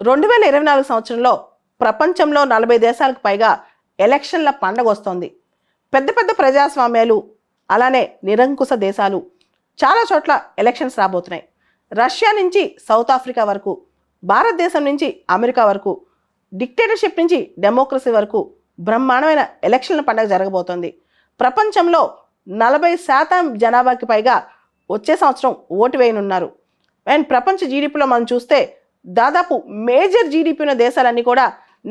2024 సంవత్సరంలో ప్రపంచంలో 40 దేశాలకు పైగా ఎలక్షన్ల పండగ వస్తోంది. పెద్ద పెద్ద ప్రజాస్వామ్యాలు, అలానే నిరంకుశ దేశాలు చాలా చోట్ల ఎలక్షన్స్ రాబోతున్నాయి. రష్యా నుంచి సౌత్ ఆఫ్రికా వరకు, భారతదేశం నుంచి అమెరికా వరకు, డిక్టేటర్షిప్ నుంచి డెమోక్రసీ వరకు బ్రహ్మాండమైన ఎలక్షన్ల పండగ జరగబోతోంది. ప్రపంచంలో 40% జనాభాకి పైగా వచ్చే సంవత్సరం ఓటు వేయనున్నారు. అండ్ ప్రపంచ జీడిపిలో మనం చూస్తే దాదాపు మేజర్ జీడిపి ఉన్న దేశాలన్నీ కూడా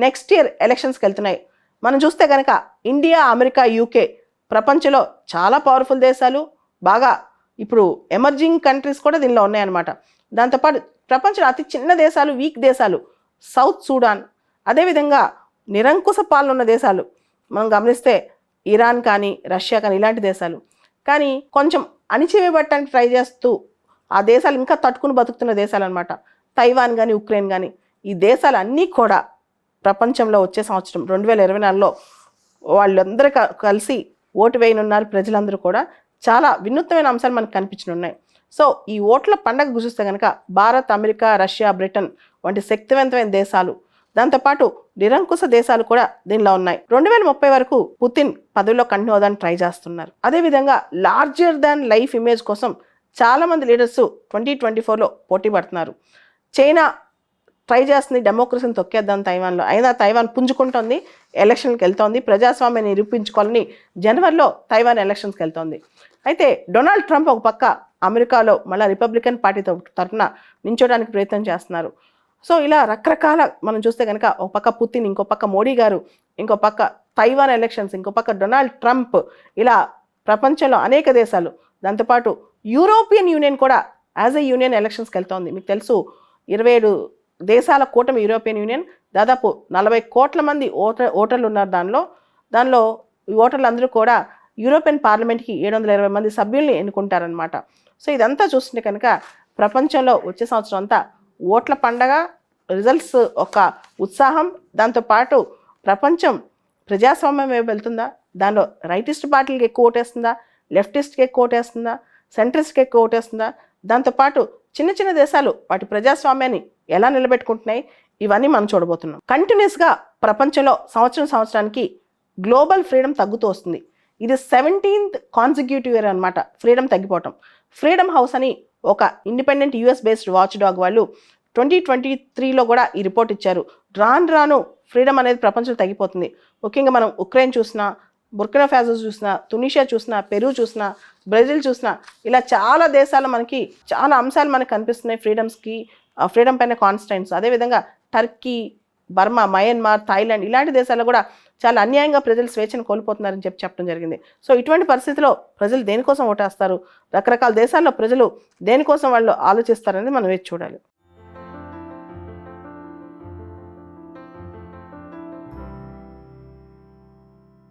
నెక్స్ట్ ఇయర్ ఎలక్షన్స్కి వెళ్తున్నాయి. మనం చూస్తే కనుక ఇండియా, అమెరికా, యూకే ప్రపంచంలో చాలా పవర్ఫుల్ దేశాలు, బాగా ఇప్పుడు ఎమర్జింగ్ కంట్రీస్ కూడా దీనిలో ఉన్నాయన్నమాట. దాంతోపాటు ప్రపంచంలో అతి చిన్న దేశాలు, వీక్ దేశాలు సౌత్ సూడాన్, అదేవిధంగా నిరంకుశ పాలన ఉన్న దేశాలు మనం గమనిస్తే ఇరాన్ కానీ, రష్యా కానీ ఇలాంటి దేశాలు. కానీ కొంచెం అణిచివేయబట్టడానికి ట్రై చేస్తూ ఆ దేశాలు ఇంకా తట్టుకుని బతుకుతున్న దేశాలు అనమాట. తైవాన్ కానీ, ఉక్రెయిన్ కానీ, ఈ దేశాలన్నీ కూడా ప్రపంచంలో వచ్చే సంవత్సరం 2024లో వాళ్ళందరూ కలిసి ఓటు వేయనున్నారు. ప్రజలందరూ కూడా చాలా వినూత్నమైన అంశాలు మనకు కనిపించనున్నాయి. సో ఈ ఓట్ల పండగ చూస్తే కనుక భారత్, అమెరికా, రష్యా, బ్రిటన్ వంటి శక్తివంతమైన దేశాలు, దాంతోపాటు నిరంకుశ దేశాలు కూడా దీనిలో ఉన్నాయి. 2030 వరకు పుతిన్ పదవిలో కంటిన్యూ అవడానికి ట్రై చేస్తున్నారు. అదేవిధంగా లార్జర్ దాన్ లైఫ్ ఇమేజ్ కోసం చాలామంది లీడర్స్ 2024లో పోటీ పడుతున్నారు. చైనా ట్రై చేస్తుంది డెమోక్రసీని తొక్కేద్దాం తైవాన్లో, అయినా తైవాన్ పుంజుకుంటోంది, ఎలక్షన్కి వెళ్తోంది, ప్రజాస్వామ్యాన్ని నిరూపించుకోవాలని జనవరిలో తైవాన్ ఎలక్షన్స్కి వెళ్తోంది. అయితే డొనాల్డ్ ట్రంప్ ఒక పక్క అమెరికాలో మళ్ళీ రిపబ్లికన్ పార్టీ తరఫున నించోడానికి ప్రయత్నం చేస్తున్నారు. సో ఇలా రకరకాల మనం చూస్తే కనుక ఒక పక్క పుతిన్, ఇంకో పక్క మోడీ గారు, ఇంకో పక్క తైవాన్ ఎలక్షన్స్, ఇంకో పక్క డొనాల్డ్ ట్రంప్, ఇలా ప్రపంచంలో అనేక దేశాలు, దాంతోపాటు యూరోపియన్ యూనియన్ కూడా యాజ్ ఎ యూనియన్ ఎలక్షన్స్కి వెళ్తోంది. మీకు తెలుసు 27 దేశాల కూటమి యూరోపియన్ యూనియన్, దాదాపు 40 కోట్ల మంది ఓటర్లు ఉన్నారు. దానిలో ఈ ఓటర్లు అందరూ కూడా యూరోపియన్ పార్లమెంట్కి 720 మంది సభ్యుల్ని ఎన్నుకుంటారనమాట. సో ఇదంతా చూస్తుంటే కనుక ప్రపంచంలో వచ్చే సంవత్సరం అంతా ఓట్ల పండగ, రిజల్ట్స్ ఒక ఉత్సాహం, దాంతోపాటు ప్రపంచం ప్రజాస్వామ్యం వైపు వెళ్తుందా, దానిలో రైటిస్ట్ పార్టీలకు ఎక్కువ ఓటేస్తుందా, లెఫ్టిస్ట్కి ఎక్కువ ఓటేస్తుందా, సెంట్రిస్ట్కి ఎక్కువ ఓటేస్తుందా, దాంతోపాటు చిన్న చిన్న దేశాలు వాటి ప్రజాస్వామ్యాన్ని ఎలా నిలబెట్టుకుంటున్నాయి, ఇవన్నీ మనం చూడబోతున్నాం. కంటిన్యూస్గా ప్రపంచంలో సంవత్సరానికి గ్లోబల్ ఫ్రీడమ్ తగ్గుతూ వస్తుంది. ఇది 17th కాన్సిక్యూటివ్ ఇయర్ అనమాట ఫ్రీడమ్ తగ్గిపోవటం. ఫ్రీడమ్ హౌస్ అని ఒక independent US based watch dog వాళ్ళు 2023లో కూడా ఈ రిపోర్ట్ ఇచ్చారు. రాను ఫ్రీడమ్ అనేది ప్రపంచంలో తగ్గిపోతుంది. ముఖ్యంగా మనం ఉక్రెయిన్ చూసినా, బుర్కినా ఫాసో చూసినా, తునిషియా చూసినా, పెరు చూసినా, బ్రెజిల్ చూసినా, ఇలా చాలా దేశాలు మనకి చాలా అంశాలు మనకు కనిపిస్తున్నాయి ఫ్రీడమ్స్కి, ఫ్రీడమ్ పైన కాన్స్టెంట్స్. అదేవిధంగా టర్కీ, బర్మా, మయన్మార్, థాయిలాండ్ ఇలాంటి దేశాల్లో కూడా చాలా అన్యాయంగా ప్రజలు స్వేచ్ఛను కోల్పోతున్నారని చెప్పడం జరిగింది. సో ఇటువంటి పరిస్థితిలో ప్రజలు దేనికోసం ఓటేస్తారు, రకరకాల దేశాల్లో ప్రజలు దేనికోసం వాళ్ళు ఆలోచిస్తారనేది మనం వేచి చూడాలి.